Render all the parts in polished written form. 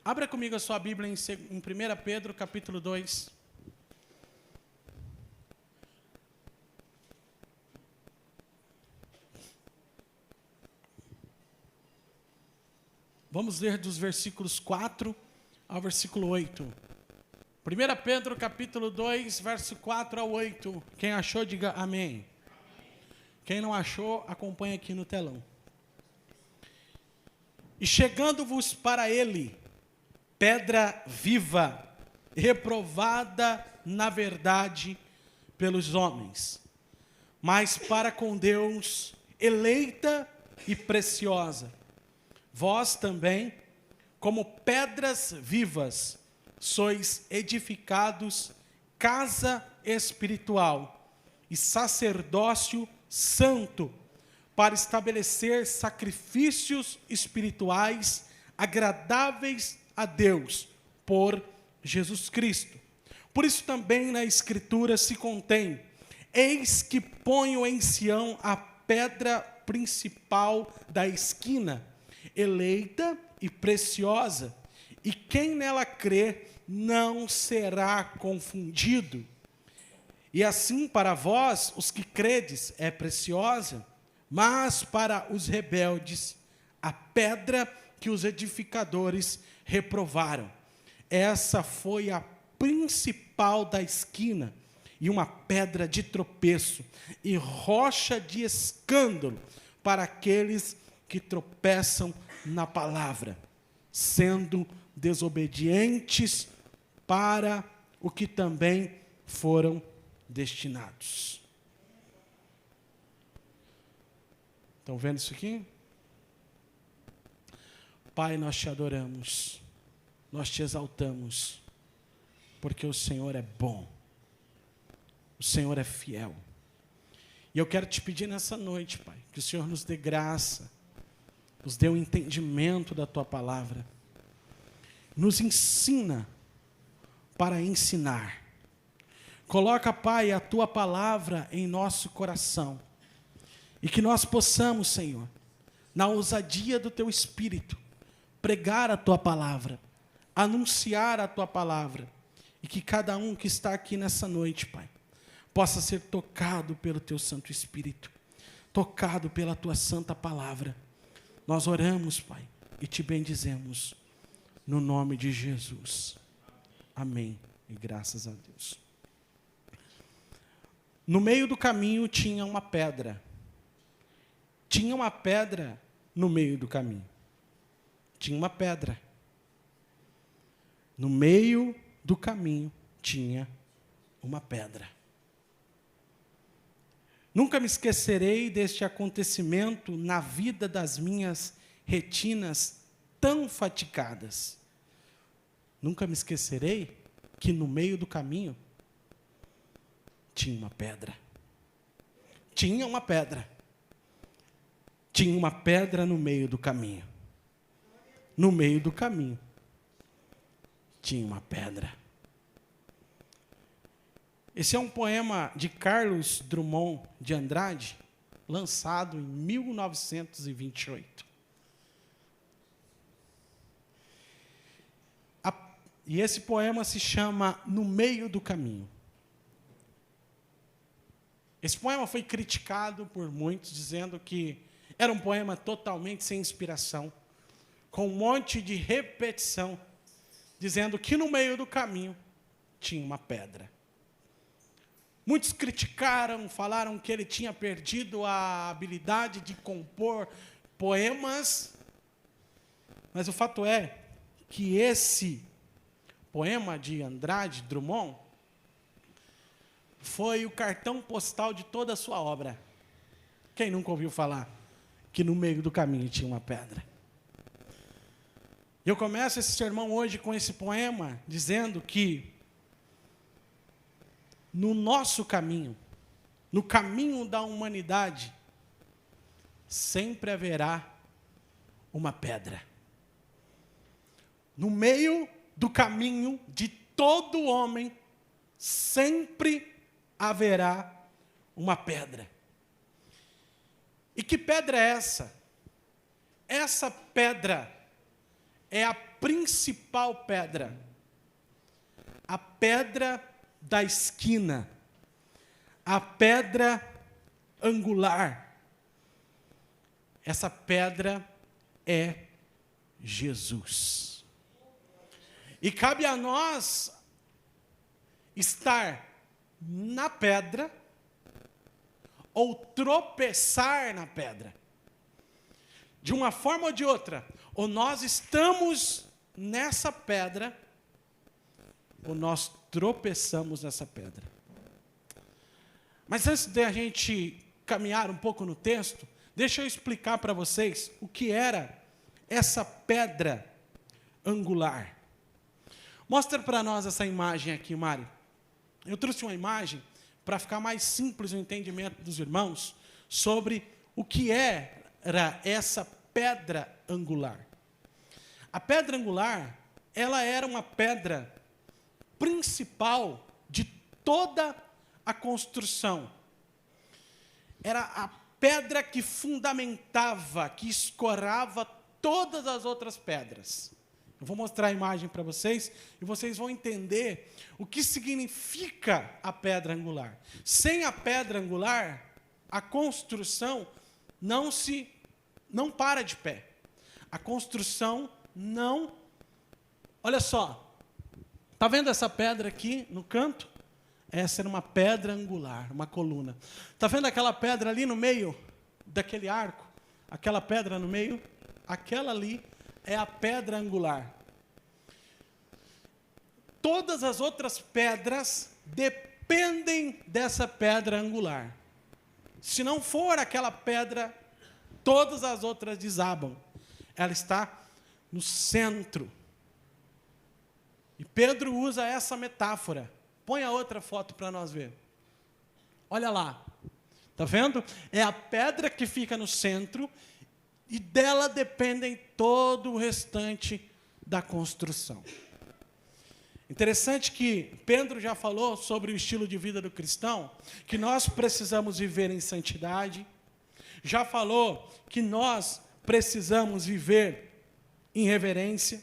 Abra comigo a sua Bíblia em 1 Pedro, capítulo 2. Vamos ler dos versículos 4 ao versículo 8. 1 Pedro, capítulo 2, verso 4 ao 8. Quem achou, diga amém. Quem não achou, acompanha aqui no telão. E chegando-vos para ele, pedra viva, reprovada na verdade pelos homens, mas para com Deus eleita e preciosa. Vós também, como pedras vivas, sois edificados casa espiritual e sacerdócio santo, para estabelecer sacrifícios espirituais agradáveis a Deus por Jesus Cristo. Por isso também na Escritura se contém: eis que ponho em Sião a pedra principal da esquina, eleita e preciosa, e quem nela crê não será confundido. E assim para vós, os que credes, é preciosa, mas para os rebeldes, a pedra que os edificadores reprovaram. Essa foi a principal da esquina, e uma pedra de tropeço, e rocha de escândalo para aqueles que tropeçam na palavra, sendo desobedientes para o que também foram destinados. Estão vendo isso aqui? Pai, nós te adoramos, nós te exaltamos, porque o Senhor é bom, o Senhor é fiel. E eu quero te pedir nessa noite, Pai, que o Senhor nos dê graça, nos dê o entendimento da Tua palavra, nos ensina para ensinar. Coloca, Pai, a Tua palavra em nosso coração, e que nós possamos, Senhor, na ousadia do Teu Espírito, pregar a Tua palavra, anunciar a Tua palavra, e que cada um que está aqui nessa noite, Pai, possa ser tocado pelo Teu Santo Espírito, tocado pela Tua santa palavra. Nós oramos, Pai, e Te bendizemos, no nome de Jesus. Amém, e graças a Deus. No meio do caminho tinha uma pedra. Tinha uma pedra no meio do caminho. Tinha uma pedra. No meio do caminho tinha uma pedra. Nunca me esquecerei deste acontecimento na vida das minhas retinas tão fatigadas. Nunca me esquecerei que no meio do caminho tinha uma pedra. Tinha uma pedra. Tinha uma pedra no meio do caminho. No meio do caminho tinha uma pedra. Esse é um poema de Carlos Drummond de Andrade, lançado em 1928. E esse poema se chama No Meio do Caminho. Esse poema foi criticado por muitos, dizendo que era um poema totalmente sem inspiração, com um monte de repetição, dizendo que no meio do caminho tinha uma pedra. Muitos criticaram, falaram que ele tinha perdido a habilidade de compor poemas, mas o fato é que esse poema de Andrade, Drummond, foi o cartão postal de toda a sua obra. Quem nunca ouviu falar que no meio do caminho tinha uma pedra? Eu começo esse sermão hoje com esse poema, dizendo que no nosso caminho, no caminho da humanidade, sempre haverá uma pedra. No meio do caminho de todo homem, sempre haverá uma pedra. E que pedra é essa? Essa pedra é a principal pedra, a pedra da esquina, a pedra angular. Essa pedra é Jesus. E cabe a nós estar na pedra ou tropeçar na pedra. De uma forma ou de outra, ou nós estamos nessa pedra, ou nós tropeçamos nessa pedra. Mas antes de a gente caminhar um pouco no texto, deixa eu explicar para vocês o que era essa pedra angular. Mostra para nós essa imagem aqui, Mário. Eu trouxe uma imagem para ficar mais simples o entendimento dos irmãos sobre o que era essa pedra angular. A pedra angular, ela era uma pedra principal de toda a construção. Era a pedra que fundamentava, que escorava todas as outras pedras. Eu vou mostrar a imagem para vocês e vocês vão entender o que significa a pedra angular. Sem a pedra angular, a construção não para de pé. A construção não... Olha só, está vendo essa pedra aqui no canto? Essa era uma pedra angular, uma coluna. Está vendo aquela pedra ali no meio daquele arco? Aquela pedra no meio? Aquela ali é a pedra angular. Todas as outras pedras dependem dessa pedra angular. Se não for aquela pedra, todas as outras desabam. Ela está no centro. E Pedro usa essa metáfora. Põe a outra foto para nós ver. Olha lá. Está vendo? É a pedra que fica no centro e dela dependem todo o restante da construção. Interessante que Pedro já falou sobre o estilo de vida do cristão, que nós precisamos viver em santidade. Já falou que nós precisamos viver em reverência.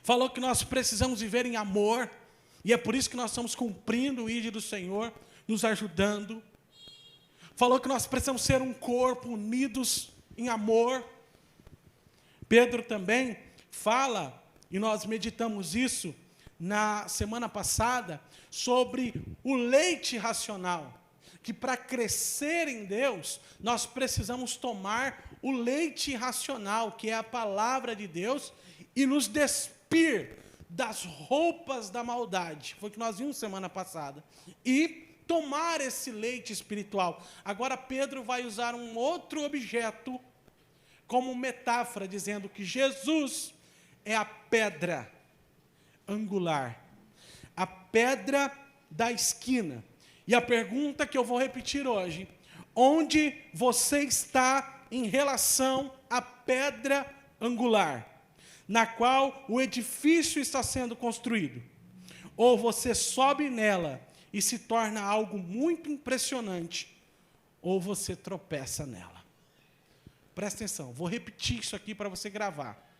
Falou que nós precisamos viver em amor. E é por isso que nós estamos cumprindo o ID do Senhor, nos ajudando. Falou que nós precisamos ser um corpo unidos em amor. Pedro também fala, e nós meditamos isso na semana passada, sobre o leite racional. Que para crescer em Deus, nós precisamos tomar o leite racional, que é a palavra de Deus, e nos despir das roupas da maldade. Foi o que nós vimos semana passada. E tomar esse leite espiritual. Agora Pedro vai usar um outro objeto como metáfora, dizendo que Jesus é a pedra angular, a pedra da esquina. E a pergunta que eu vou repetir hoje: onde você está em relação à pedra angular, na qual o edifício está sendo construído? Ou você sobe nela e se torna algo muito impressionante, ou você tropeça nela. Presta atenção, vou repetir isso aqui para você gravar.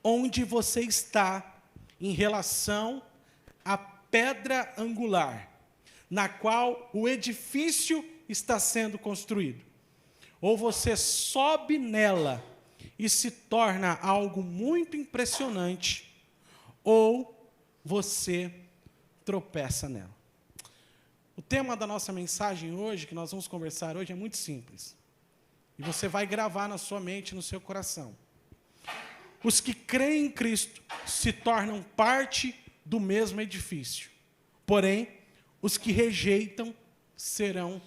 Onde você está em relação à pedra angular, na qual o edifício está sendo construído. Ou você sobe nela e se torna algo muito impressionante, ou você tropeça nela. O tema da nossa mensagem hoje, que nós vamos conversar hoje, é muito simples. E você vai gravar na sua mente, no seu coração. Os que creem em Cristo se tornam parte do mesmo edifício. Porém, os que rejeitam serão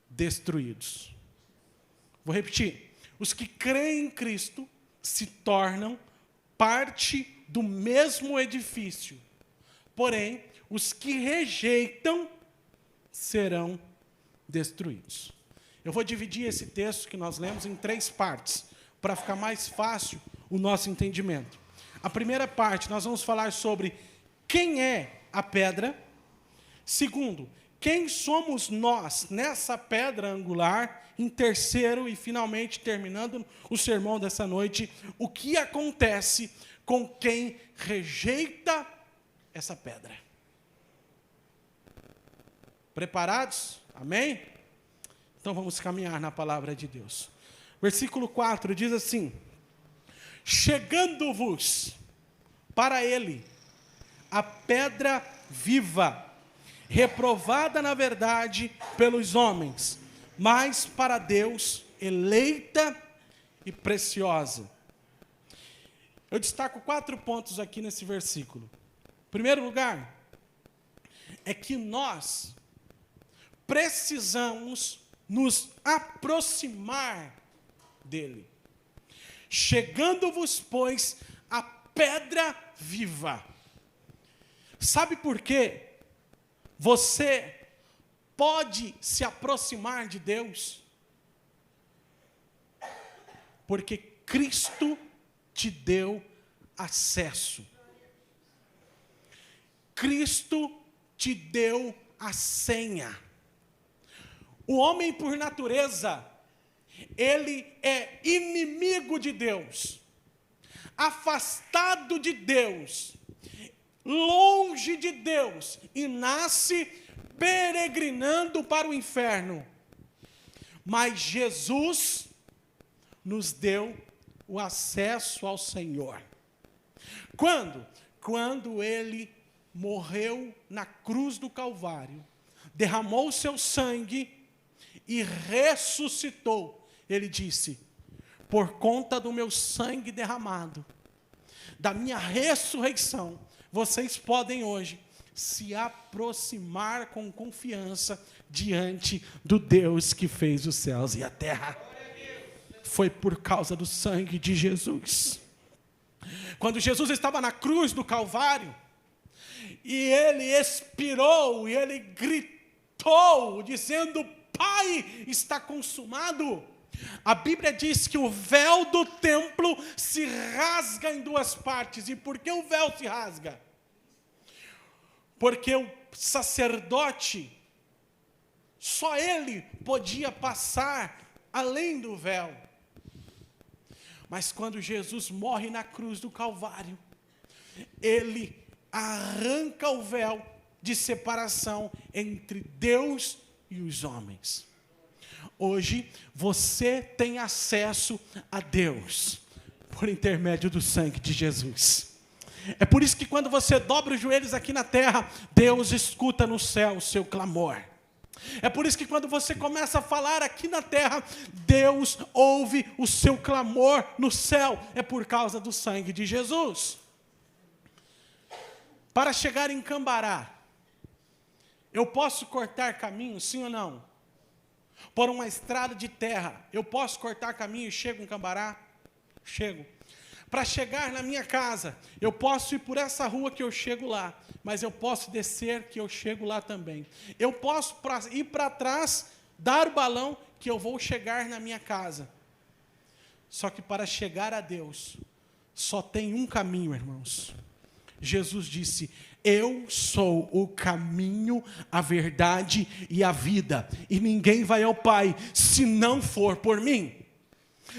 destruídos. Vou repetir. Os que creem em Cristo se tornam parte do mesmo edifício. Porém, os que rejeitam serão destruídos. Eu vou dividir esse texto que nós lemos em 3 partes, para ficar mais fácil o nosso entendimento. A primeira parte, nós vamos falar sobre quem é a pedra. Segundo, quem somos nós nessa pedra angular em terceiro e finalmente terminando o sermão dessa noite, o que acontece com quem rejeita essa pedra. Preparados? Amém? Então vamos caminhar na palavra de Deus. Versículo 4 diz assim: chegando-vos para ele a pedra viva, reprovada na verdade pelos homens, mas para Deus eleita e preciosa. Eu destaco 4 pontos aqui nesse versículo. Em primeiro lugar, é que nós precisamos nos aproximar dele. Chegando-vos, pois, a pedra viva. Sabe por quê? Você pode se aproximar de Deus? Porque Cristo te deu acesso. Cristo te deu a senha. O homem, por natureza, ele é inimigo de Deus, afastado de Deus, longe de Deus, e nasce peregrinando para o inferno. Mas Jesus nos deu o acesso ao Senhor. Quando? Quando ele morreu na cruz do Calvário, derramou o seu sangue e ressuscitou. Ele disse: por conta do meu sangue derramado, da minha ressurreição, vocês podem hoje se aproximar com confiança diante do Deus que fez os céus e a terra. Foi por causa do sangue de Jesus. Quando Jesus estava na cruz do Calvário, e ele expirou, e ele gritou, dizendo: Pai, está consumado. A Bíblia diz que o véu do templo se rasga em 2 partes. E por que o véu se rasga? Porque o sacerdote, só ele podia passar além do véu. Mas quando Jesus morre na cruz do Calvário, ele arranca o véu de separação entre Deus e os homens. Hoje você tem acesso a Deus por intermédio do sangue de Jesus. É por isso que quando você dobra os joelhos aqui na terra, Deus escuta no céu o seu clamor. É por isso que quando você começa a falar aqui na terra, Deus ouve o seu clamor no céu. É por causa do sangue de Jesus. Para chegar em Cambará, eu posso cortar caminho, sim ou não? Por uma estrada de terra, eu posso cortar caminho e chego em Cambará? Chego. Para chegar na minha casa, eu posso ir por essa rua que eu chego lá, mas eu posso descer que eu chego lá também. Eu posso ir para trás, dar o balão que eu vou chegar na minha casa. Só que para chegar a Deus, só tem um caminho, irmãos. Jesus disse: eu sou o caminho, a verdade e a vida, e ninguém vai ao Pai se não for por mim.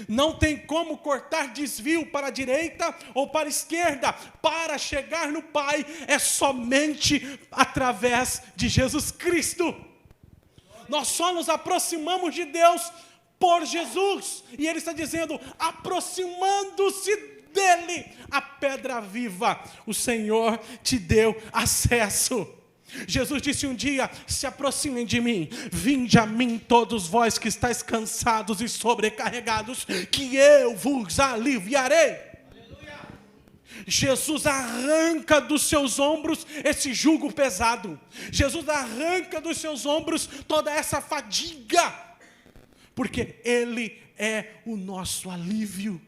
Não tem como cortar desvio para a direita ou para a esquerda. Para chegar no Pai é somente através de Jesus Cristo. Nós só nos aproximamos de Deus por Jesus. E Ele está dizendo: aproximando-se dele, a pedra viva, o Senhor te deu acesso. Jesus disse um dia: se aproximem de mim, vinde a mim todos vós que estáis cansados e sobrecarregados, que eu vos aliviarei. Aleluia. Jesus arranca dos seus ombros esse jugo pesado. Jesus arranca dos seus ombros toda essa fadiga, porque Ele é o nosso alívio.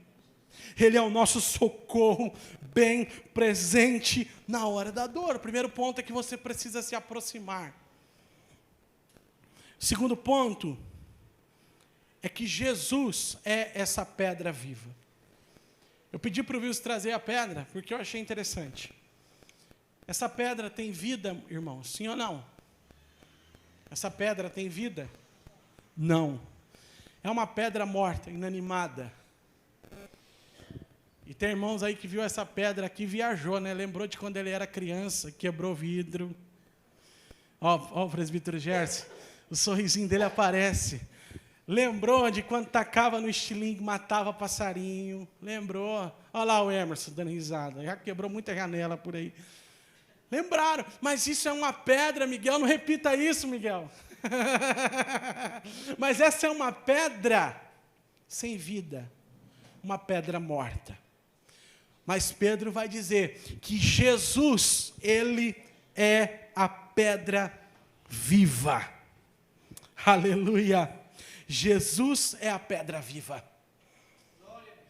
Ele é o nosso socorro bem presente na hora da dor. O primeiro ponto é que você precisa se aproximar. O segundo ponto é que Jesus é essa pedra viva. Eu pedi para o Wilson trazer a pedra, porque eu achei interessante. Essa pedra tem vida, irmão, sim ou não? Essa pedra tem vida? Não. É uma pedra morta, inanimada. E tem irmãos aí que viu essa pedra aqui, viajou, né? Lembrou de quando ele era criança, quebrou vidro. Ó o presbítero Gerson, o sorrisinho dele aparece. Lembrou de quando tacava no estilingue, matava passarinho. Lembrou. Olha lá o Emerson dando risada. Já quebrou muita janela por aí. Lembraram. Mas isso é uma pedra, Miguel. Não repita isso, Miguel. Mas essa é uma pedra sem vida. Uma pedra morta. Mas Pedro vai dizer que Jesus, ele é a pedra viva. Aleluia. Jesus é a pedra viva.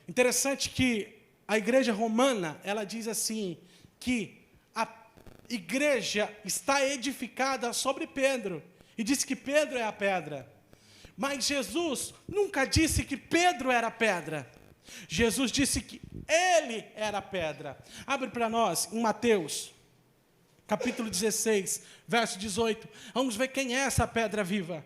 Interessante que a igreja romana, ela diz assim, que a igreja está edificada sobre Pedro. E diz que Pedro é a pedra. Mas Jesus nunca disse que Pedro era a pedra. Jesus disse que ele era a pedra. Abre para nós em Mateus, capítulo 16, verso 18. Vamos ver quem é essa pedra viva.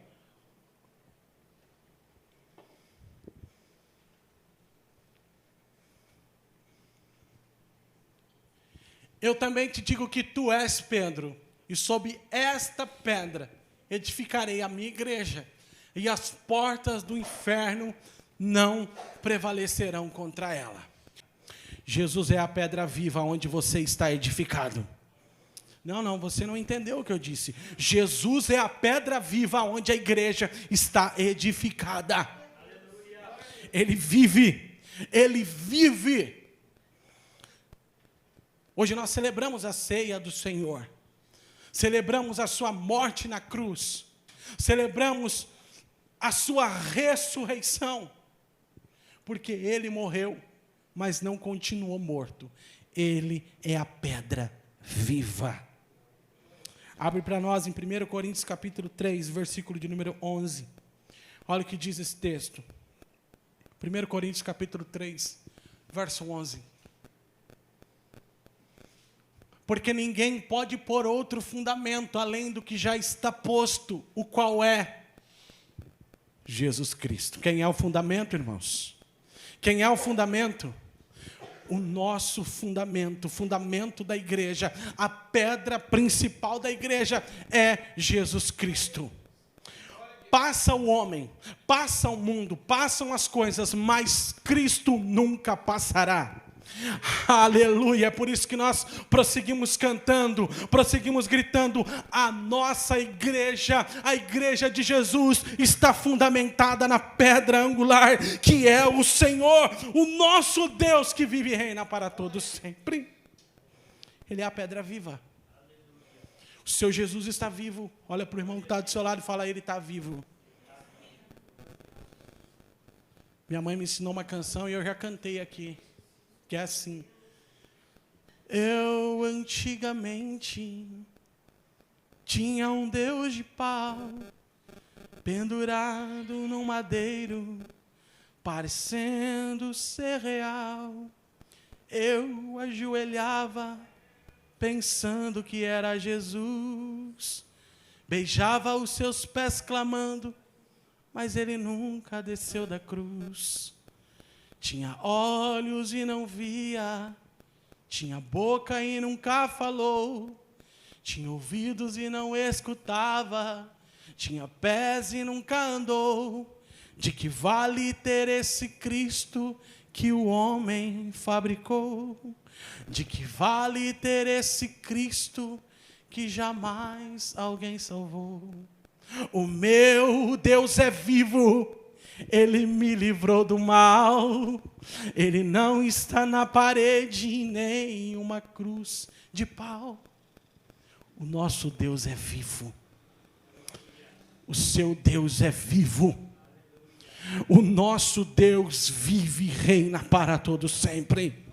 Eu também te digo que tu és Pedro, e sob esta pedra edificarei a minha igreja, e as portas do inferno não prevalecerão contra ela. Jesus é a pedra viva onde você está edificado. Não, você não entendeu o que eu disse. Jesus é a pedra viva onde a igreja está edificada. Ele vive, ele vive. Hoje nós celebramos a ceia do Senhor. Celebramos a sua morte na cruz. Celebramos a sua ressurreição. Porque ele morreu, mas não continuou morto. Ele é a pedra viva. Abre para nós em 1 Coríntios capítulo 3, versículo de número 11. Olha o que diz esse texto. 1 Coríntios capítulo 3, verso 11. Porque ninguém pode pôr outro fundamento além do que já está posto, o qual é Jesus Cristo. Quem é o fundamento, irmãos? Quem é o fundamento? O nosso fundamento, o fundamento da igreja, a pedra principal da igreja é Jesus Cristo. Passa o homem, passa o mundo, passam as coisas, mas Cristo nunca passará. Aleluia, é por isso que nós prosseguimos cantando, prosseguimos gritando, a nossa igreja, a igreja de Jesus está fundamentada na pedra angular, que é o Senhor, o nosso Deus que vive e reina para todos sempre. Ele é a pedra viva. O seu Jesus está vivo. Olha para o irmão que está do seu lado e fala, ele está vivo. Minha mãe me ensinou uma canção e eu já cantei aqui. Que é assim. Eu antigamente tinha um Deus de pau, pendurado num madeiro, parecendo ser real. Eu ajoelhava, pensando que era Jesus, beijava os seus pés clamando, mas ele nunca desceu da cruz. Tinha olhos e não via, tinha boca e nunca falou, tinha ouvidos e não escutava, tinha pés e nunca andou. De que vale ter esse Cristo que o homem fabricou? De que vale ter esse Cristo que jamais alguém salvou? O meu Deus é vivo, ele me livrou do mal. Ele não está na parede nem uma cruz de pau. O nosso Deus é vivo. O seu Deus é vivo. O nosso Deus vive e reina para todos sempre.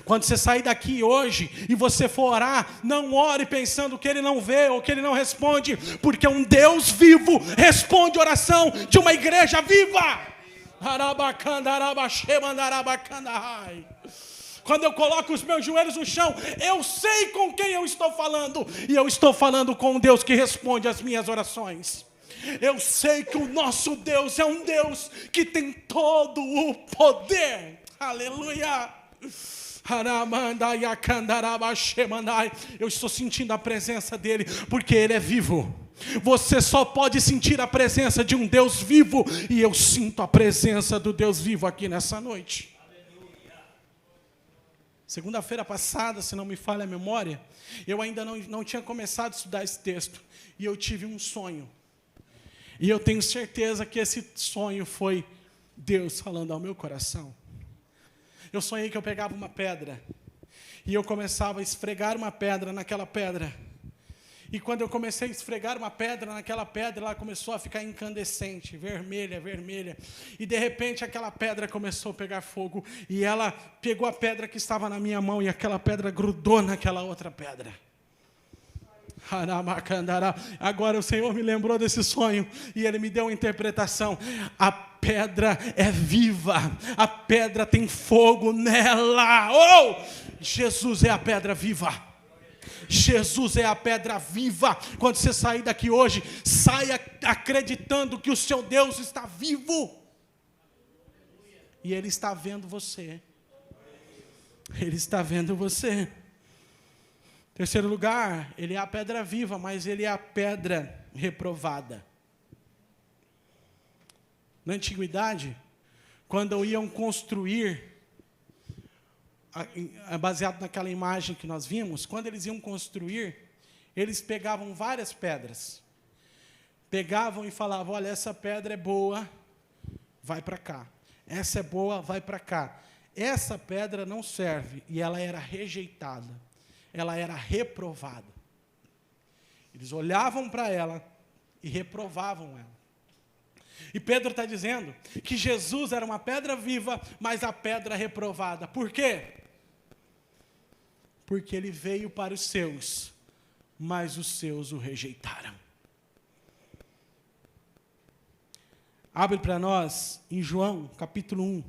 Quando você sair daqui hoje e você for orar, não ore pensando que ele não vê ou que ele não responde, porque um Deus vivo responde oração de uma igreja viva. Quando eu coloco os meus joelhos no chão, eu sei com quem eu estou falando, e eu estou falando com um Deus que responde às minhas orações. Eu sei que o nosso Deus é um Deus que tem todo o poder. Aleluia. Eu estou sentindo a presença dele, porque ele é vivo. Você só pode sentir a presença de um Deus vivo, e eu sinto a presença do Deus vivo aqui nessa noite. Segunda-feira passada, se não me falha a memória, eu ainda não tinha começado a estudar esse texto, e eu tive um sonho. E eu tenho certeza que esse sonho foi Deus falando ao meu coração. Eu sonhei que eu pegava uma pedra, e eu começava a esfregar uma pedra naquela pedra. E quando eu comecei a esfregar uma pedra naquela pedra, ela começou a ficar incandescente, vermelha, vermelha. E de repente aquela pedra começou a pegar fogo, e ela pegou a pedra que estava na minha mão, e aquela pedra grudou naquela outra pedra. Agora o Senhor me lembrou desse sonho, e Ele me deu uma interpretação. A pedra é viva, a pedra tem fogo nela. Oh! Jesus é a pedra viva. Jesus é a pedra viva. Quando você sair daqui hoje, saia acreditando que o seu Deus está vivo. E Ele está vendo você. Ele está vendo você. Terceiro lugar, Ele é a pedra viva, mas Ele é a pedra reprovada. Na antiguidade, quando iam construir, baseado naquela imagem que nós vimos, quando eles iam construir, eles pegavam várias pedras. Pegavam e falavam, olha, essa pedra é boa, vai para cá. Essa é boa, vai para cá. Essa pedra não serve, e ela era rejeitada. Ela era reprovada. Eles olhavam para ela e reprovavam ela. E Pedro está dizendo que Jesus era uma pedra viva, mas a pedra reprovada. Por quê? Porque Ele veio para os seus, mas os seus o rejeitaram. Abre para nós em João, capítulo 1.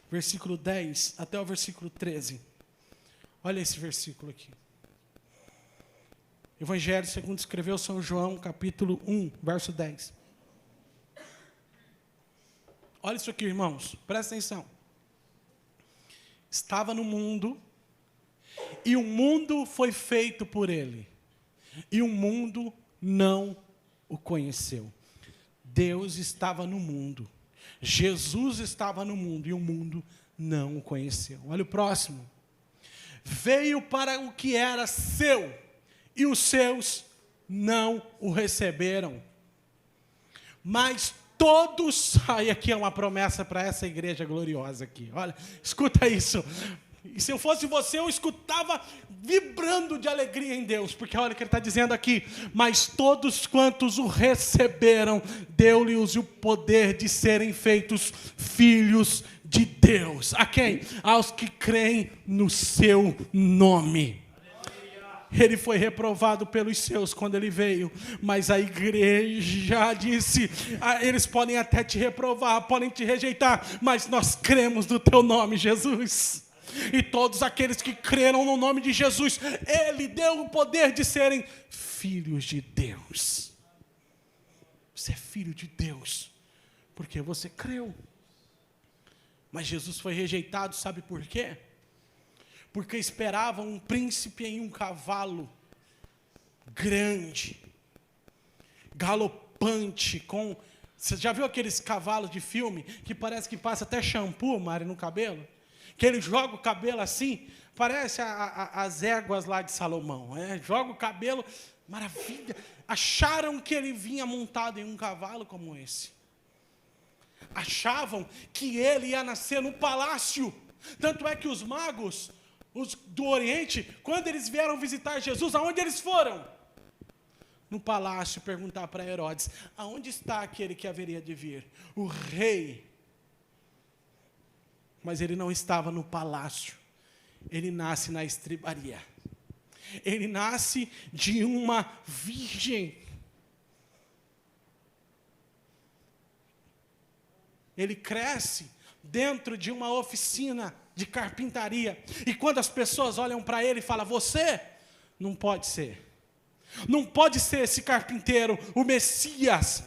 Versículo 10 até o versículo 13. Olha esse versículo aqui. Evangelho segundo escreveu São João, capítulo 1, verso 10. Olha isso aqui, irmãos, presta atenção. Estava no mundo, e o mundo foi feito por Ele, e o mundo não o conheceu. Deus estava no mundo, Jesus estava no mundo, e o mundo não o conheceu. Olha o próximo. Veio para o que era seu, e os seus não o receberam. Mas todos, aí aqui é uma promessa para essa igreja gloriosa aqui, olha, escuta isso. E se eu fosse você, eu escutava vibrando de alegria em Deus, porque olha o que ele está dizendo aqui, mas todos quantos o receberam, deu-lhes o poder de serem feitos filhos de Deus. A quem? Aos que creem no seu nome. Ele foi reprovado pelos seus quando ele veio, mas a igreja disse, eles podem até te reprovar, podem te rejeitar, mas nós cremos no teu nome, Jesus. E todos aqueles que creram no nome de Jesus, Ele deu o poder de serem filhos de Deus. Você é filho de Deus, porque você creu. Mas Jesus foi rejeitado, sabe por quê? Porque esperavam um príncipe em um cavalo grande, galopante, com... Você já viu aqueles cavalos de filme que parece que passa até shampoo, Mari, no cabelo? Que ele joga o cabelo assim, parece as éguas lá de Salomão. Joga o cabelo, maravilha. Acharam que ele vinha montado em um cavalo como esse. Achavam que ele ia nascer no palácio. Tanto é que os magos... os do Oriente, quando eles vieram visitar Jesus, aonde eles foram? No palácio, perguntar para Herodes, aonde está aquele que haveria de vir? O rei. Mas ele não estava no palácio, ele nasce na estribaria. Ele nasce de uma virgem. Ele cresce dentro de uma oficina de carpintaria. E quando as pessoas olham para ele e falam, você não pode ser. Não pode ser esse carpinteiro, o Messias.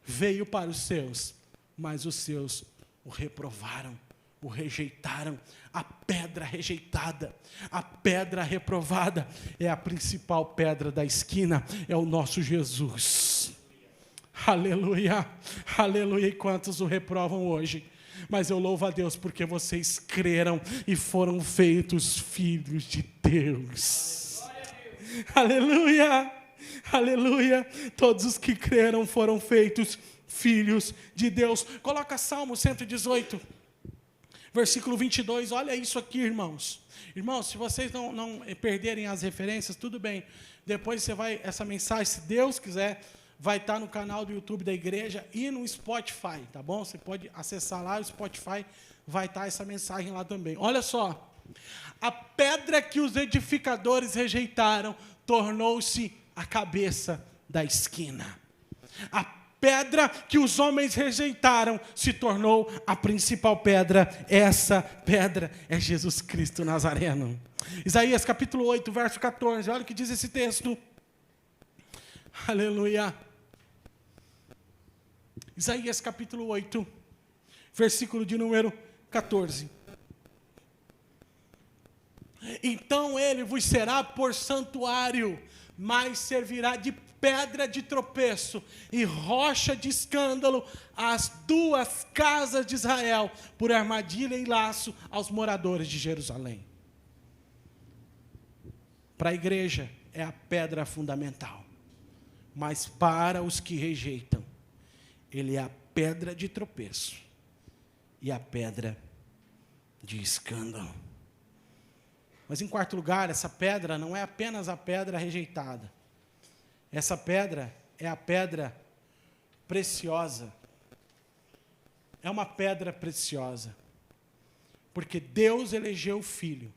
Veio para os seus, mas os seus o reprovaram, o rejeitaram. A pedra rejeitada, a pedra reprovada, é a principal pedra da esquina, é o nosso Jesus. Aleluia, aleluia. E quantos o reprovam hoje? Mas eu louvo a Deus porque vocês creram e foram feitos filhos de Deus. Aleluia, aleluia. Todos os que creram foram feitos filhos de Deus. Coloca Salmo 118, versículo 22. Olha isso aqui, irmãos. Irmãos, se vocês não perderem as referências, tudo bem. Depois você vai, essa mensagem, se Deus quiser, vai estar no canal do YouTube da igreja e no Spotify, tá bom? Você pode acessar lá, o Spotify vai estar essa mensagem lá também. Olha só, a pedra que os edificadores rejeitaram tornou-se a cabeça da esquina. A pedra que os homens rejeitaram se tornou a principal pedra. Essa pedra é Jesus Cristo Nazareno. Isaías capítulo 8, verso 14, olha o que diz esse texto. Aleluia. Isaías capítulo 8, versículo de número 14. Então ele vos será por santuário, mas servirá de pedra de tropeço e rocha de escândalo às duas casas de Israel, por armadilha e laço aos moradores de Jerusalém. Para a igreja é a pedra fundamental, mas para os que rejeitam, ele é a pedra de tropeço e a pedra de escândalo. Mas em quarto lugar, essa pedra não é apenas a pedra rejeitada. Essa pedra é a pedra preciosa. É uma pedra preciosa. Porque Deus elegeu o Filho.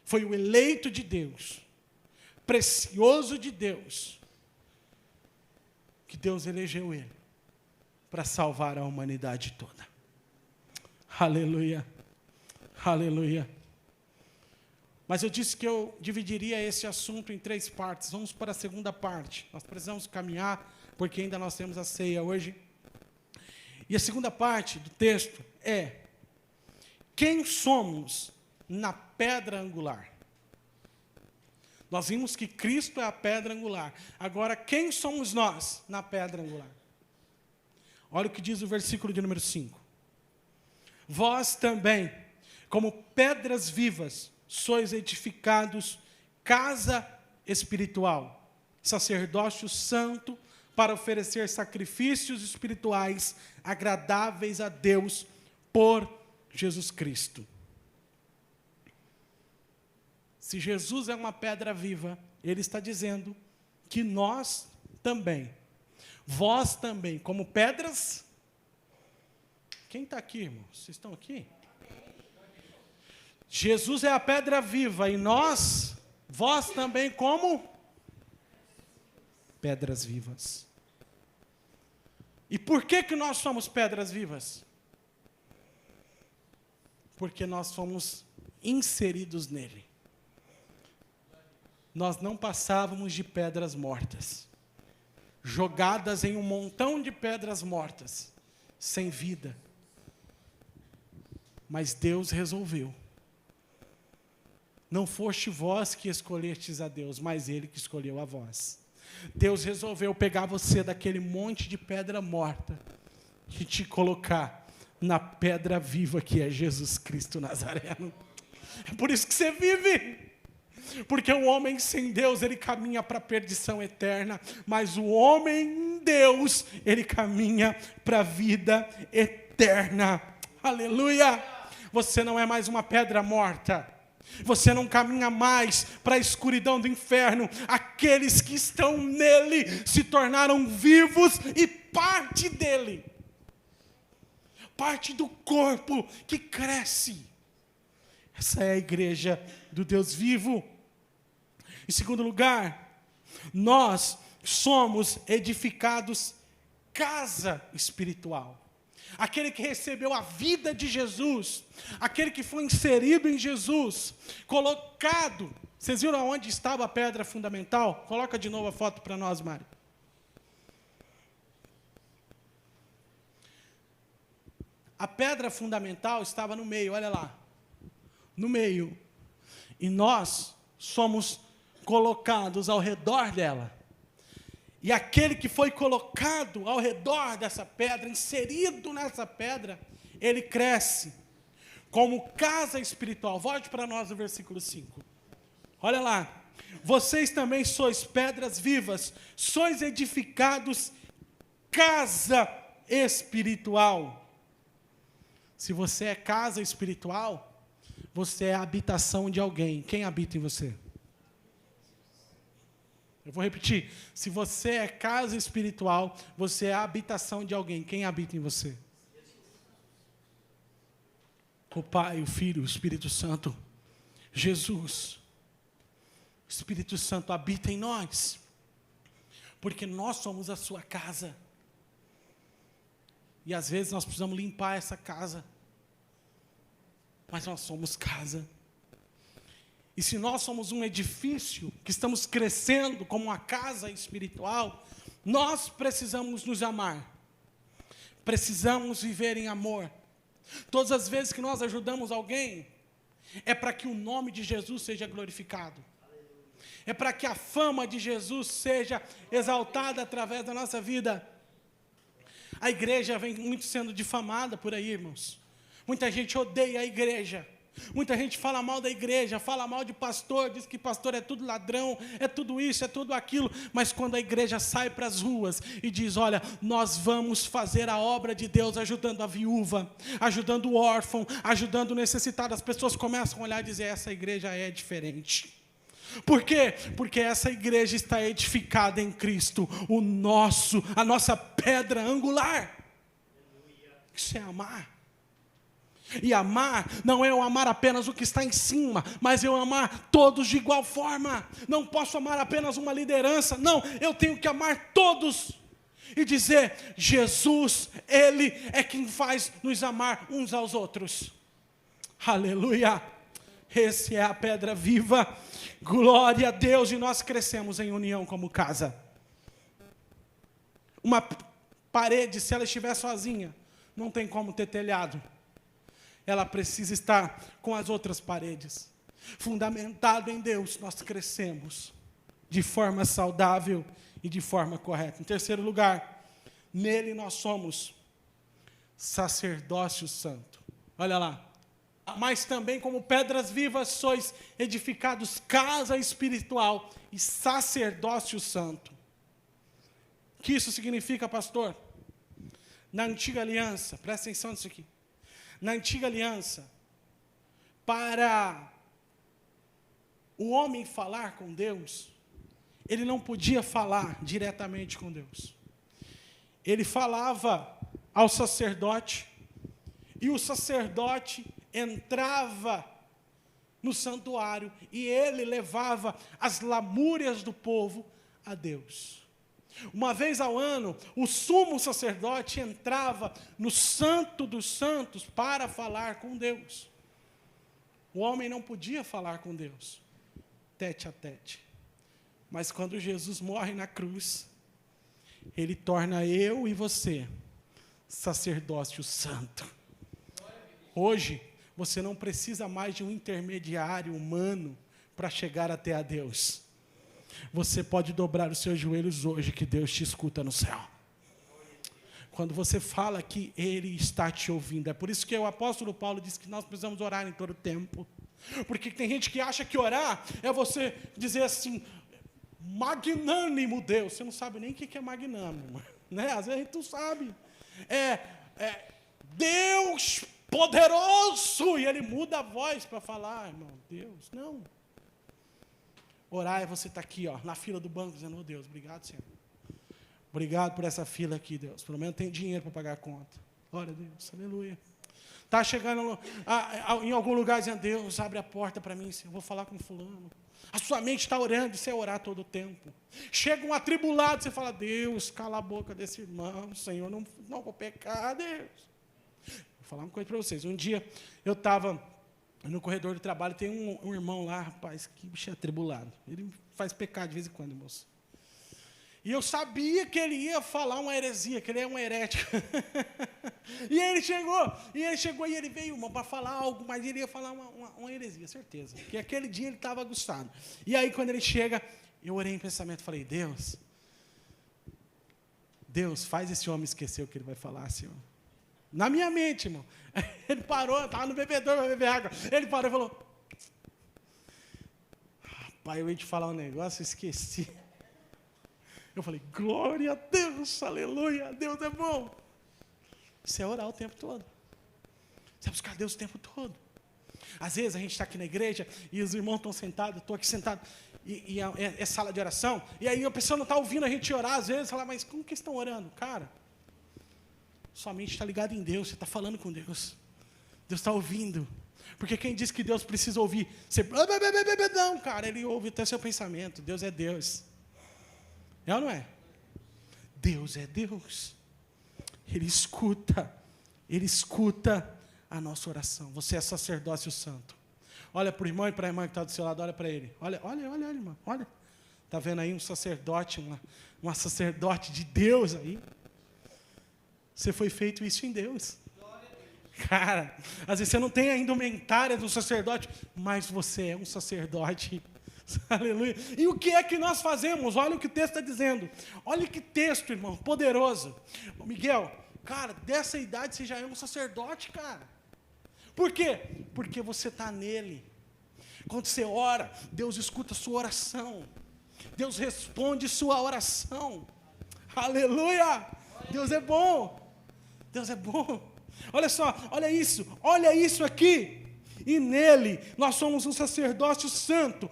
Foi o eleito de Deus. Precioso de Deus. Que Deus elegeu ele para salvar a humanidade toda. Aleluia. Aleluia. Mas eu disse que eu dividiria esse assunto em 3 partes. Vamos para a segunda parte. Nós precisamos caminhar, porque ainda nós temos a ceia hoje. E a segunda parte do texto é: quem somos na pedra angular? Nós vimos que Cristo é a pedra angular. Agora, quem somos nós na pedra angular? Olha o que diz o versículo de número 5. Vós também, como pedras vivas, sois edificados casa espiritual, sacerdócio santo, para oferecer sacrifícios espirituais agradáveis a Deus por Jesus Cristo. Se Jesus é uma pedra viva, ele está dizendo que nós também, vós também, como pedras. Quem está aqui, irmãos? Vocês estão aqui? Jesus é a pedra viva e nós, vós também como pedras vivas. E por que nós somos pedras vivas? Porque nós fomos inseridos nele. Nós não passávamos de pedras mortas, jogadas em um montão de pedras mortas, sem vida. Mas Deus resolveu. Não foste vós que escolhestes a Deus, mas Ele que escolheu a vós. Deus resolveu pegar você daquele monte de pedra morta e te colocar na pedra viva que é Jesus Cristo Nazareno. É por isso que você vive. Porque o homem sem Deus, ele caminha para a perdição eterna, mas o homem em Deus, ele caminha para a vida eterna. Aleluia! Você não é mais uma pedra morta. Você não caminha mais para a escuridão do inferno. Aqueles que estão nele se tornaram vivos e parte dele. Parte do corpo que cresce. Essa é a igreja do Deus vivo. Em segundo lugar, nós somos edificados casa espiritual. Aquele que recebeu a vida de Jesus, aquele que foi inserido em Jesus, colocado Vocês viram onde estava a pedra fundamental? Coloca de novo a foto para nós, Mário. A pedra fundamental estava no meio, olha lá. No meio. E nós somos colocados ao redor dela. E aquele que foi colocado ao redor dessa pedra, inserido nessa pedra, ele cresce como casa espiritual. Volte para nós o versículo 5. Olha lá. Vocês também sois pedras vivas, sois edificados casa espiritual. Se você é casa espiritual, você é a habitação de alguém. Quem habita em você? Eu vou repetir. Se você é casa espiritual, você é a habitação de alguém. Quem habita em você? O Pai, o Filho, o Espírito Santo. Jesus. O Espírito Santo habita em nós. Porque nós somos a sua casa. E às vezes nós precisamos limpar essa casa. Mas nós somos casa. E se nós somos um edifício, que estamos crescendo como uma casa espiritual, nós precisamos nos amar. Precisamos viver em amor. Todas as vezes que nós ajudamos alguém, é para que o nome de Jesus seja glorificado. É para que a fama de Jesus seja exaltada através da nossa vida. A igreja vem muito sendo difamada por aí, irmãos. Muita gente odeia a igreja. Muita gente fala mal da igreja, fala mal de pastor, diz que pastor é tudo ladrão, é tudo isso, é tudo aquilo. Mas quando a igreja sai para as ruas e diz, olha, nós vamos fazer a obra de Deus, ajudando a viúva, ajudando o órfão, ajudando o necessitado, as pessoas começam a olhar e dizer, essa igreja é diferente. Por quê? Porque essa igreja está edificada em Cristo, a nossa pedra angular. Isso é amar. E amar não é eu amar apenas o que está em cima, mas eu amar todos de igual forma. Não posso amar apenas uma liderança, não, eu tenho que amar todos. E dizer, Jesus, Ele é quem faz nos amar uns aos outros. Aleluia! Esse é a pedra viva. Glória a Deus, e nós crescemos em união como casa. Uma parede, se ela estiver sozinha, não tem como ter telhado. Ela precisa estar com as outras paredes. Fundamentado em Deus, nós crescemos de forma saudável e de forma correta. Em terceiro lugar, nele nós somos sacerdócio santo. Olha lá. Mas também como pedras vivas sois edificados casa espiritual e sacerdócio santo. O que isso significa, pastor? Na antiga aliança, presta atenção nisso aqui. Na antiga aliança, para o homem falar com Deus, ele não podia falar diretamente com Deus. Ele falava ao sacerdote, e o sacerdote entrava no santuário, e ele levava as lamúrias do povo a Deus. Uma vez ao ano, o sumo sacerdote entrava no Santo dos Santos para falar com Deus. O homem não podia falar com Deus, tete a tete. Mas quando Jesus morre na cruz, Ele torna eu e você sacerdócio santo. Hoje, você não precisa mais de um intermediário humano para chegar até a Deus. Você pode dobrar os seus joelhos hoje, que Deus te escuta no céu. Quando você fala que Ele está te ouvindo. É por isso que o apóstolo Paulo diz que nós precisamos orar em todo o tempo. Porque tem gente que acha que orar é você dizer assim, magnânimo Deus. Você não sabe nem o que é magnânimo, né? Às vezes a gente não sabe. Deus poderoso, e Ele muda a voz para falar, irmão, Deus, não. Orar é você estar aqui, ó, na fila do banco, dizendo, oh Deus, obrigado, Senhor. Obrigado por essa fila aqui, Deus. Pelo menos tem dinheiro para pagar a conta. Glória a Deus, aleluia. Está chegando em algum lugar dizendo, Deus, abre a porta para mim, Senhor, eu vou falar com fulano. A sua mente está orando, isso é orar todo o tempo. Chega um atribulado, você fala, Deus, cala a boca desse irmão, Senhor, não vou pecar, Deus. Vou falar uma coisa para vocês. Um dia eu estava No corredor do trabalho tem um irmão lá, rapaz, que bicho atribulado. Ele faz pecado de vez em quando, moço. E eu sabia que ele ia falar uma heresia, que ele é um herético. E ele chegou e ele veio, irmão, para falar algo, mas ele ia falar uma heresia, certeza. Porque aquele dia ele estava aguçado. E aí, quando ele chega, eu orei em pensamento, falei, Deus, faz esse homem esquecer o que ele vai falar, Senhor. Na minha mente, irmão. Ele parou, estava no bebedouro para beber água. Ele parou e falou, pai, eu ia te falar um negócio, eu esqueci. Eu falei, glória a Deus, aleluia, Deus é bom. Você é orar o tempo todo. Você é buscar Deus o tempo todo. Às vezes a gente está aqui na igreja e os irmãos estão sentados, eu estou aqui sentado, e é sala de oração, e aí a pessoa não está ouvindo a gente orar, às vezes, fala, mas como que estão orando? Cara, sua mente está ligada em Deus, você está falando com Deus. Deus está ouvindo. Porque quem diz que Deus precisa ouvir, você, não, cara, Ele ouve até seu pensamento. Deus é Deus. É ou não é? Deus é Deus. Ele escuta a nossa oração. Você é sacerdócio santo. Olha para o irmão e para a irmã que está do seu lado, olha para ele. Olha, irmão, olha. Está vendo aí um sacerdote, uma sacerdote de Deus aí? Você foi feito isso em Deus. Cara, às vezes você não tem a indumentária do sacerdote, mas você é um sacerdote. Aleluia. E o que é que nós fazemos? Olha o que o texto está dizendo. Olha que texto, irmão, poderoso. Miguel, cara, dessa idade você já é um sacerdote, cara. Por quê? Porque você está nele. Quando você ora, Deus escuta a sua oração. Deus responde sua oração. Aleluia. Deus é bom. Deus é bom. Olha só, olha isso aqui. E nele nós somos um sacerdócio santo.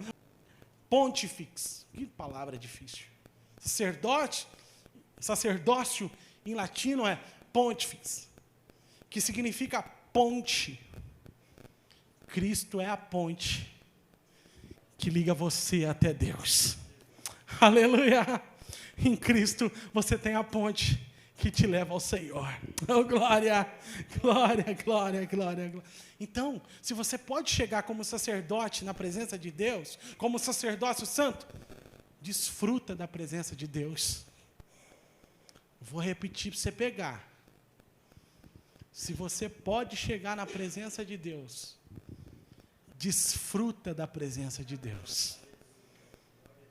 Pontifex. Que palavra difícil. Sacerdócio em latino é pontifex, que significa ponte. Cristo é a ponte que liga você até Deus. Aleluia. Em Cristo você tem a ponte que te leva ao Senhor. Oh, glória, glória, glória, glória, glória. Então, se você pode chegar como sacerdote na presença de Deus, como sacerdócio santo, desfruta da presença de Deus. Vou repetir para você pegar. Se você pode chegar na presença de Deus, desfruta da presença de Deus.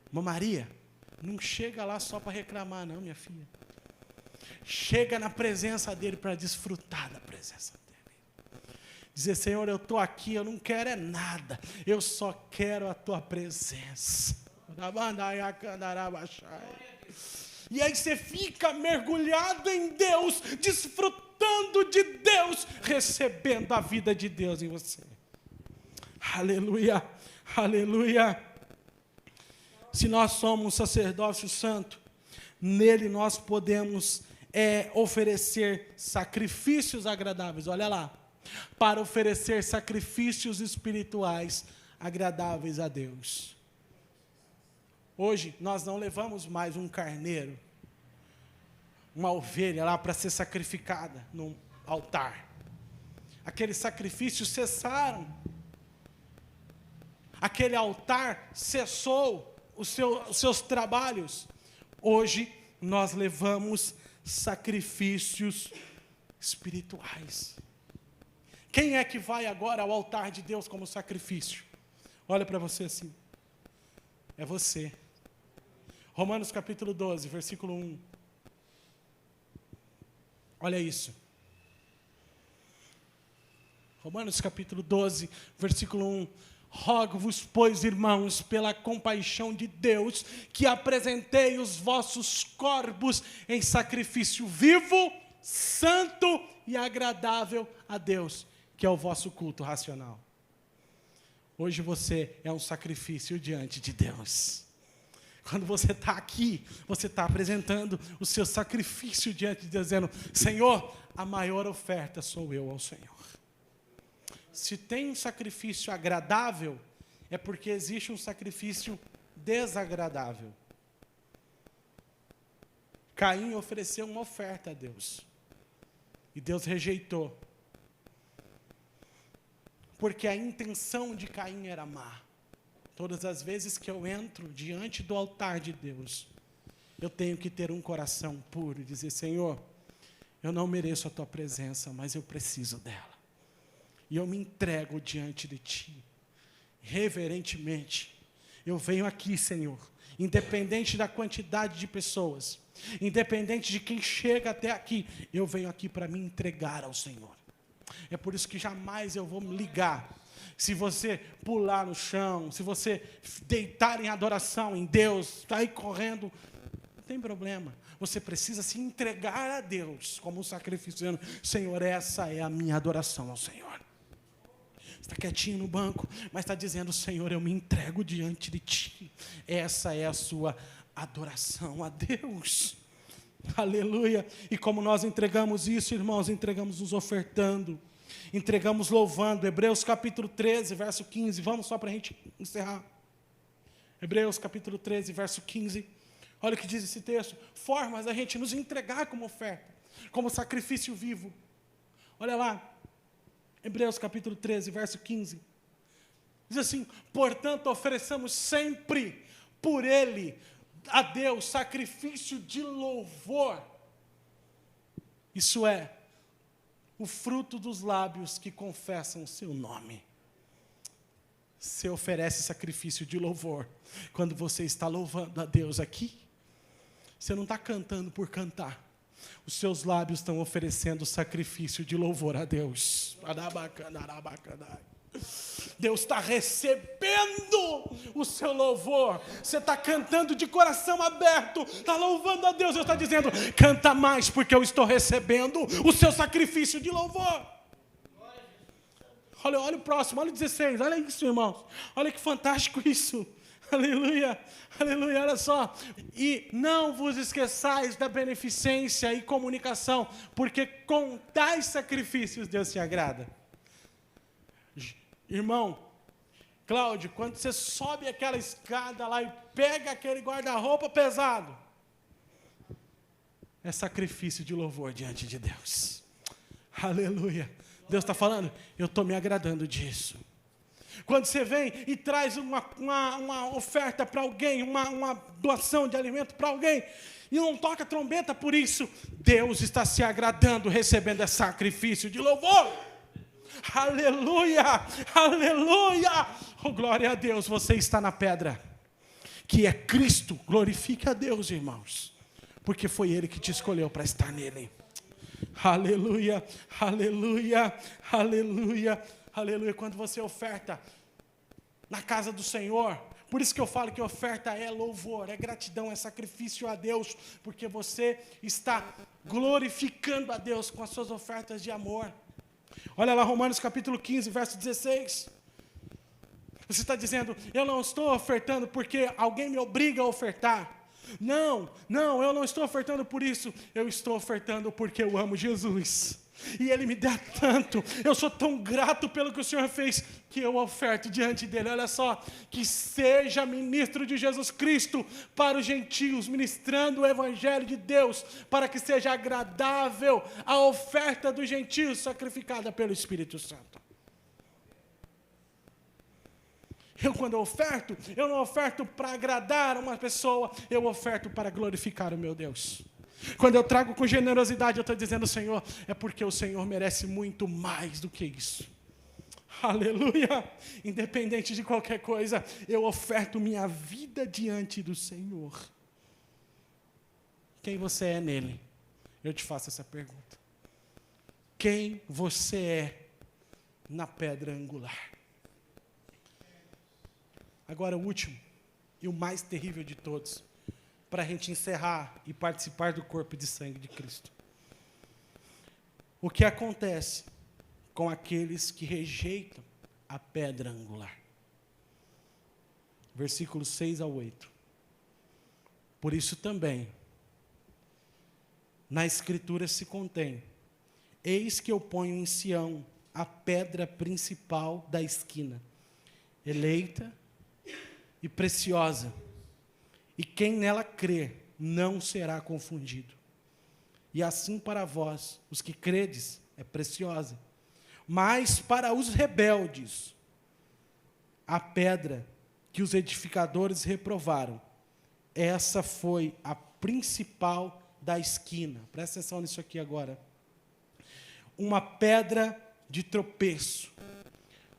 Irmã Maria, não chega lá só para reclamar, não, minha filha. Chega na presença dele para desfrutar da presença dele. Dizer, Senhor, eu estou aqui, eu não quero é nada, eu só quero a tua presença. E aí você fica mergulhado em Deus, desfrutando de Deus, recebendo a vida de Deus em você. Aleluia, aleluia. Se nós somos um sacerdócio santo, nele nós podemos oferecer sacrifícios agradáveis, olha lá, para oferecer sacrifícios espirituais agradáveis a Deus. Hoje nós não levamos mais um carneiro, uma ovelha lá para ser sacrificada no altar. Aqueles sacrifícios cessaram. Aquele altar cessou os seus trabalhos. Hoje nós levamos sacrifícios espirituais. Quem é que vai agora ao altar de Deus como sacrifício? Olha para você assim. É você. Romanos capítulo 12, versículo 1. Olha isso. Romanos capítulo 12, versículo 1. Rogo-vos, pois, irmãos, pela compaixão de Deus, que apresentei os vossos corpos em sacrifício vivo, santo e agradável a Deus, que é o vosso culto racional. Hoje você é um sacrifício diante de Deus. Quando você está aqui, você está apresentando o seu sacrifício diante de Deus, dizendo, Senhor, a maior oferta sou eu ao Senhor. Se tem um sacrifício agradável, é porque existe um sacrifício desagradável. Caim ofereceu uma oferta a Deus. E Deus rejeitou. porque a intenção de Caim era má. Todas as vezes que eu entro diante do altar de Deus, eu tenho que ter um coração puro e dizer: Senhor, eu não mereço a tua presença, mas eu preciso dela. E eu me entrego diante de ti, reverentemente. Eu venho aqui, Senhor, independente da quantidade de pessoas, independente de quem chega até aqui, eu venho aqui para me entregar ao Senhor. É por isso que jamais eu vou me ligar. Se você pular no chão, se você deitar em adoração em Deus, sair correndo, não tem problema. Você precisa se entregar a Deus como um sacrifício, dizendo: Senhor, essa é a minha adoração ao Senhor. Você está quietinho no banco, mas está dizendo: Senhor, eu me entrego diante de Ti. Essa é a sua adoração a Deus. Aleluia. E como nós entregamos isso, irmãos, entregamos nos ofertando, entregamos louvando. Hebreus capítulo 13, verso 15. Vamos só para a gente encerrar. Hebreus capítulo 13, verso 15. Olha o que diz esse texto: formas da gente nos entregar como oferta, como sacrifício vivo. Olha lá, Hebreus capítulo 13, verso 15. Diz assim: portanto, ofereçamos sempre por Ele a Deus sacrifício de louvor. Isso é, o fruto dos lábios que confessam o seu nome. Você oferece sacrifício de louvor quando você está louvando a Deus aqui. Você não está cantando por cantar. Os seus lábios estão oferecendo sacrifício de louvor a Deus. Deus está recebendo o seu louvor. Você está cantando de coração aberto, está louvando a Deus. Deus está dizendo: canta mais, porque eu estou recebendo o seu sacrifício de louvor. Olha o próximo, olha o 16, olha isso, irmãos. Olha que fantástico isso. Aleluia, aleluia, olha só. E não vos esqueçais da beneficência e comunicação, porque com tais sacrifícios Deus se agrada. Irmão, Cláudio, quando você sobe aquela escada lá e pega aquele guarda-roupa pesado, é sacrifício de louvor diante de Deus. Aleluia. Deus está falando: eu estou me agradando disso. Quando você vem e traz uma oferta para alguém, uma doação de alimento para alguém, e não toca trombeta por isso, Deus está se agradando, recebendo esse sacrifício de louvor. Aleluia, aleluia, oh, glória a Deus. Você está na pedra, que é Cristo. Glorifique a Deus, irmãos, porque foi Ele que te escolheu para estar nele. Aleluia, aleluia, aleluia, aleluia. Quando você oferta na casa do Senhor, por isso que eu falo que oferta é louvor, é gratidão, é sacrifício a Deus, porque você está glorificando a Deus com as suas ofertas de amor. Olha lá, Romanos capítulo 15, verso 16. Você está dizendo: eu não estou ofertando porque alguém me obriga a ofertar. Não, eu não estou ofertando por isso. Eu estou ofertando porque eu amo Jesus. E Ele me dá tanto. Eu sou tão grato pelo que o Senhor fez, que eu oferto diante dEle. Olha só, que seja ministro de Jesus Cristo para os gentios, ministrando o Evangelho de Deus, para que seja agradável a oferta dos gentios, sacrificada pelo Espírito Santo. Quando eu oferto, eu não oferto para agradar uma pessoa, eu oferto para glorificar o meu Deus. Quando eu trago com generosidade, eu estou dizendo: Senhor, é porque o Senhor merece muito mais do que isso. Aleluia! Independente de qualquer coisa, eu oferto minha vida diante do Senhor. Quem você é nele? Eu te faço essa pergunta. Quem você é na pedra angular? Agora, o último e o mais terrível de todos, para a gente encerrar e participar do corpo e de sangue de Cristo. O que acontece com aqueles que rejeitam a pedra angular? Versículos 6 ao 8. Por isso também, na Escritura se contém: eis que eu ponho em Sião a pedra principal da esquina, eleita e preciosa, e quem nela crer não será confundido. E assim para vós, os que credes, é preciosa. Mas para os rebeldes, a pedra que os edificadores reprovaram, essa foi a principal da esquina. Presta atenção nisso aqui agora. Uma pedra de tropeço,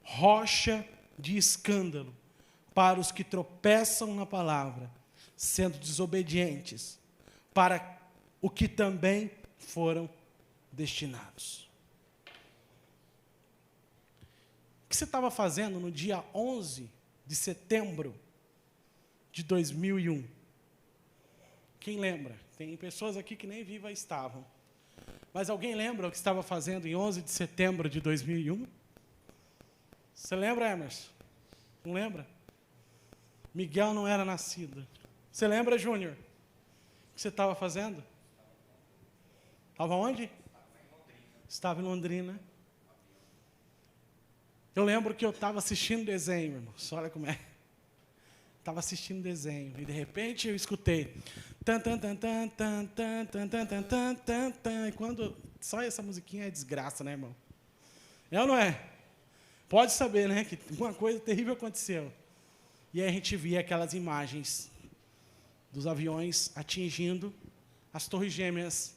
rocha de escândalo, para os que tropeçam na palavra, sendo desobedientes, para o que também foram destinados. O que você estava fazendo no dia 11 de setembro de 2001? Quem lembra? Tem pessoas aqui que nem vivas estavam. Mas alguém lembra o que estava fazendo em 11 de setembro de 2001? Você lembra, Emerson? Não lembra? Miguel não era nascido. Você lembra, Júnior? O que você estava fazendo? Estava onde? Estava em Londrina. Eu lembro que eu estava assistindo desenho, irmãos. Olha como é. Estava assistindo desenho. E, de repente, eu escutei. Tan, tan, tan, tan, tan, tan, tan, tan, tan, tan, tan, tan. E quando só essa musiquinha é desgraça, né, irmão? É ou não é? Pode saber, né, que uma coisa terrível aconteceu. E aí a gente via aquelas imagens dos aviões atingindo as torres gêmeas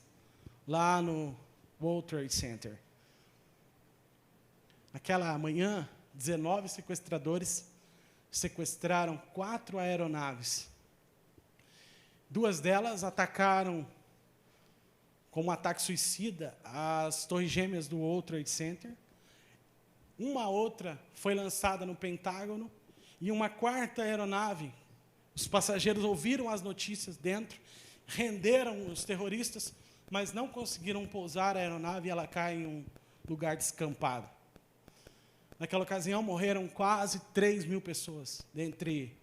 lá no World Trade Center. Naquela manhã, 19 sequestradores sequestraram 4 aeronaves. 2 delas atacaram, como um ataque suicida, as torres gêmeas do World Trade Center. Uma outra foi lançada no Pentágono. E uma 4ª aeronave, os passageiros ouviram as notícias dentro, renderam os terroristas, mas não conseguiram pousar a aeronave e ela cai em um lugar descampado. Naquela ocasião, morreram quase 3.000 pessoas, dentre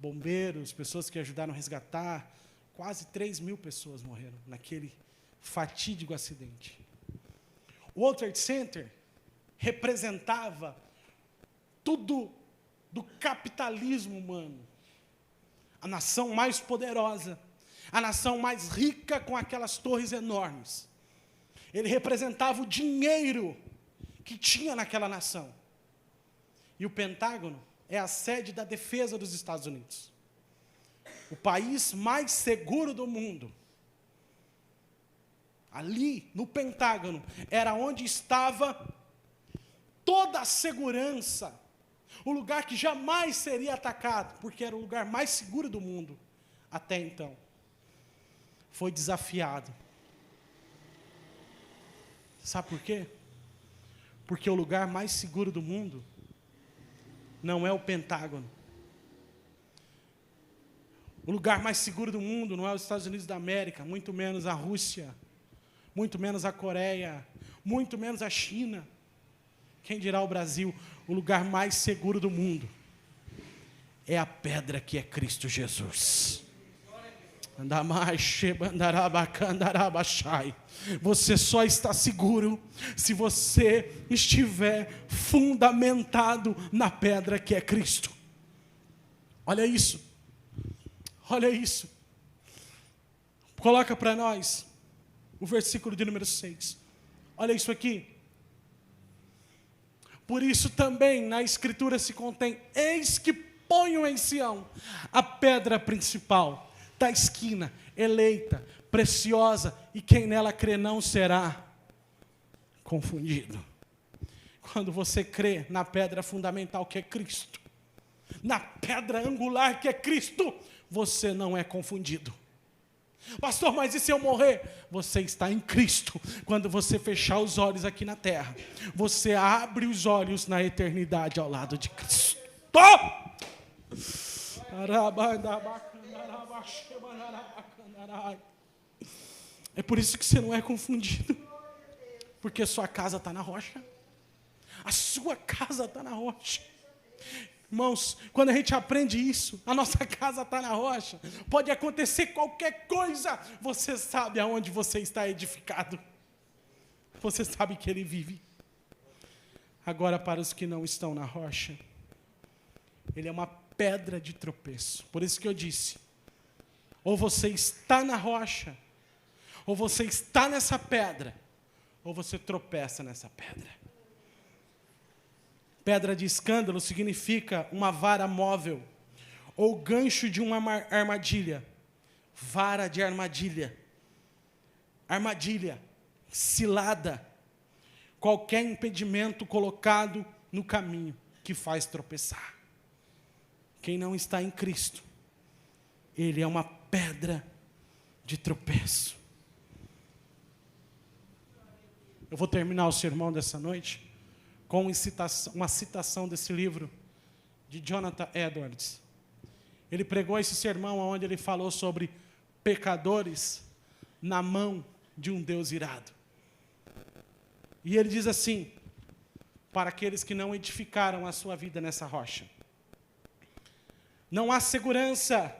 bombeiros, pessoas que ajudaram a resgatar. Quase 3.000 pessoas morreram naquele fatídico acidente. O World Trade Center representava tudo do capitalismo humano. A nação mais poderosa, a nação mais rica com aquelas torres enormes. Ele representava o dinheiro que tinha naquela nação. E o Pentágono é a sede da defesa dos Estados Unidos. O país mais seguro do mundo. Ali, no Pentágono, era onde estava toda a segurança. O lugar que jamais seria atacado, porque era o lugar mais seguro do mundo até então. Foi desafiado. Sabe por quê? Porque o lugar mais seguro do mundo não é o Pentágono. O lugar mais seguro do mundo não é os Estados Unidos da América, muito menos a Rússia, muito menos a Coreia, muito menos a China. Quem dirá o Brasil? O lugar mais seguro do mundo é a pedra que é Cristo Jesus. Você só está seguro se você estiver fundamentado na pedra que é Cristo. Olha isso. Olha isso. Coloca para nós o versículo de número 6. Olha isso aqui. Por isso também na Escritura se contém: eis que ponho em Sião a pedra principal da esquina, eleita, preciosa, e quem nela crê não será confundido. Quando você crê na pedra fundamental que é Cristo, na pedra angular que é Cristo, você não é confundido. Pastor, mas e se eu morrer? Você está em Cristo. Quando você fechar os olhos aqui na terra, você abre os olhos na eternidade ao lado de Cristo. É por isso que você não é confundido. Porque sua casa está na rocha. A sua casa está na rocha. Irmãos, quando a gente aprende isso, a nossa casa está na rocha. Pode acontecer qualquer coisa, você sabe aonde você está edificado. Você sabe que Ele vive. Agora, para os que não estão na rocha, Ele é uma pedra de tropeço. Por isso que eu disse, ou você está na rocha, ou você está nessa pedra, ou você tropeça nessa pedra. Pedra de escândalo significa uma vara móvel ou gancho de uma armadilha. Vara de armadilha. Armadilha, cilada, qualquer impedimento colocado no caminho que faz tropeçar. Quem não está em Cristo, ele é uma pedra de tropeço. Eu vou terminar o sermão dessa noite com uma citação desse livro de Jonathan Edwards. Ele pregou esse sermão onde ele falou sobre pecadores na mão de um Deus irado. E ele diz assim, para aqueles que não edificaram a sua vida nessa rocha: não há segurança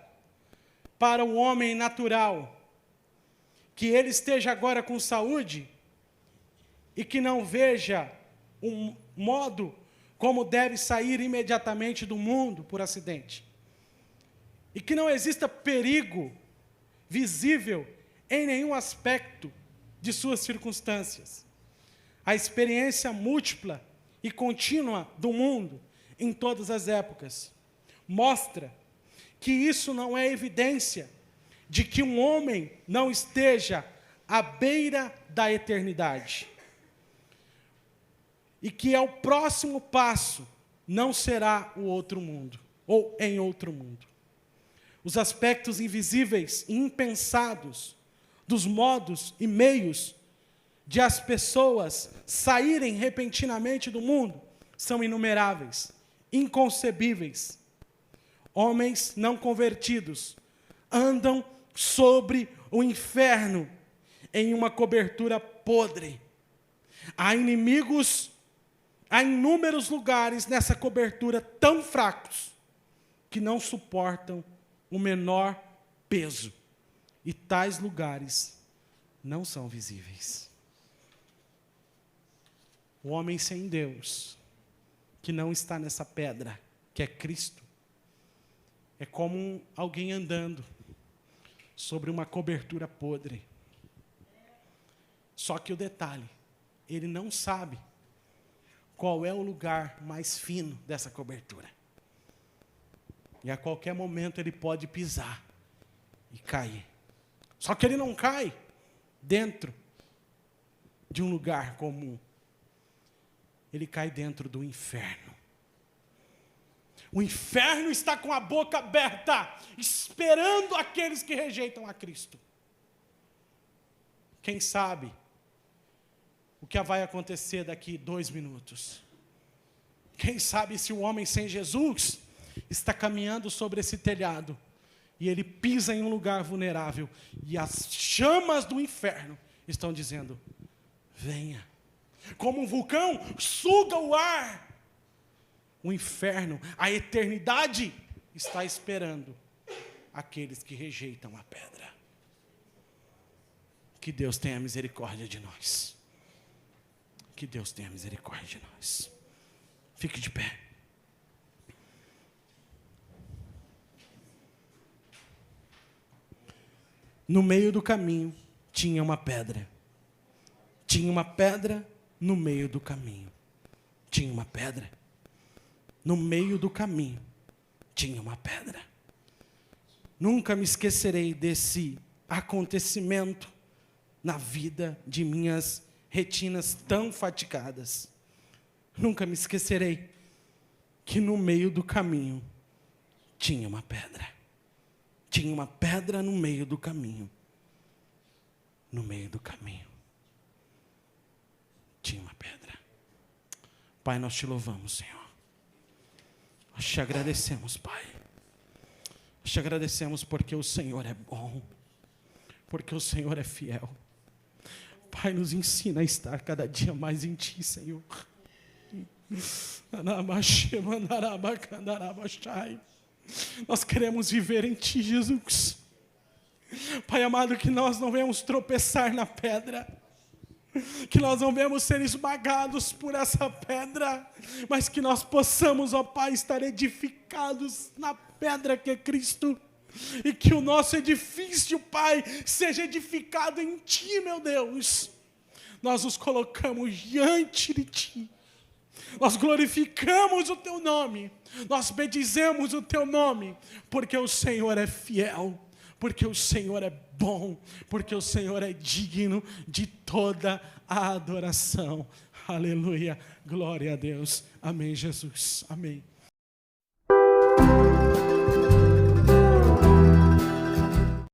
para o homem natural que ele esteja agora com saúde e que não veja um modo como deve sair imediatamente do mundo por acidente. E que não exista perigo visível em nenhum aspecto de suas circunstâncias. A experiência múltipla e contínua do mundo em todas as épocas mostra que isso não é evidência de que um homem não esteja à beira da eternidade. E que ao próximo passo não será o outro mundo, ou em outro mundo. Os aspectos invisíveis e impensados dos modos e meios de as pessoas saírem repentinamente do mundo são inumeráveis, inconcebíveis. Homens não convertidos andam sobre o inferno em uma cobertura podre. Há inimigos, há inúmeros lugares nessa cobertura tão fracos que não suportam o menor peso. E tais lugares não são visíveis. O homem sem Deus, que não está nessa pedra, que é Cristo, é como alguém andando sobre uma cobertura podre. Só que o detalhe, ele não sabe qual é o lugar mais fino dessa cobertura. E a qualquer momento ele pode pisar e cair. Só que ele não cai dentro de um lugar comum. Ele cai dentro do inferno. O inferno está com a boca aberta, esperando aqueles que rejeitam a Cristo. Quem sabe o que vai acontecer daqui 2 minutos? Quem sabe se o homem sem Jesus está caminhando sobre esse telhado e ele pisa em um lugar vulnerável e as chamas do inferno estão dizendo: venha. Como um vulcão suga o ar. O inferno, a eternidade está esperando aqueles que rejeitam a pedra. Que Deus tenha misericórdia de nós. Que Deus tenha misericórdia de nós. Fique de pé. No meio do caminho tinha uma pedra. Tinha uma pedra no meio do caminho. Tinha uma pedra. No meio do caminho tinha uma pedra. Nunca me esquecerei desse acontecimento na vida de minhas retinas tão fatigadas. Nunca me esquecerei que no meio do caminho tinha uma pedra. Tinha uma pedra no meio do caminho. No meio do caminho tinha uma pedra. Pai, nós te louvamos, Senhor. Nós te agradecemos, Pai. Nós te agradecemos porque o Senhor é bom. Porque o Senhor é fiel. Pai, nos ensina a estar cada dia mais em Ti, Senhor. Nós queremos viver em Ti, Jesus. Pai amado, que nós não venhamos tropeçar na pedra, que nós não venhamos ser esmagados por essa pedra, mas que nós possamos, ó Pai, estar edificados na pedra que é Cristo, e que o nosso edifício, Pai, seja edificado em Ti, meu Deus. Nós nos colocamos diante de Ti, Nós glorificamos o Teu nome, nós bendizemos o Teu nome, porque o Senhor é fiel, porque o Senhor é bom, porque o Senhor é digno de toda a adoração. Aleluia, glória a Deus. Amém, Jesus. Amém.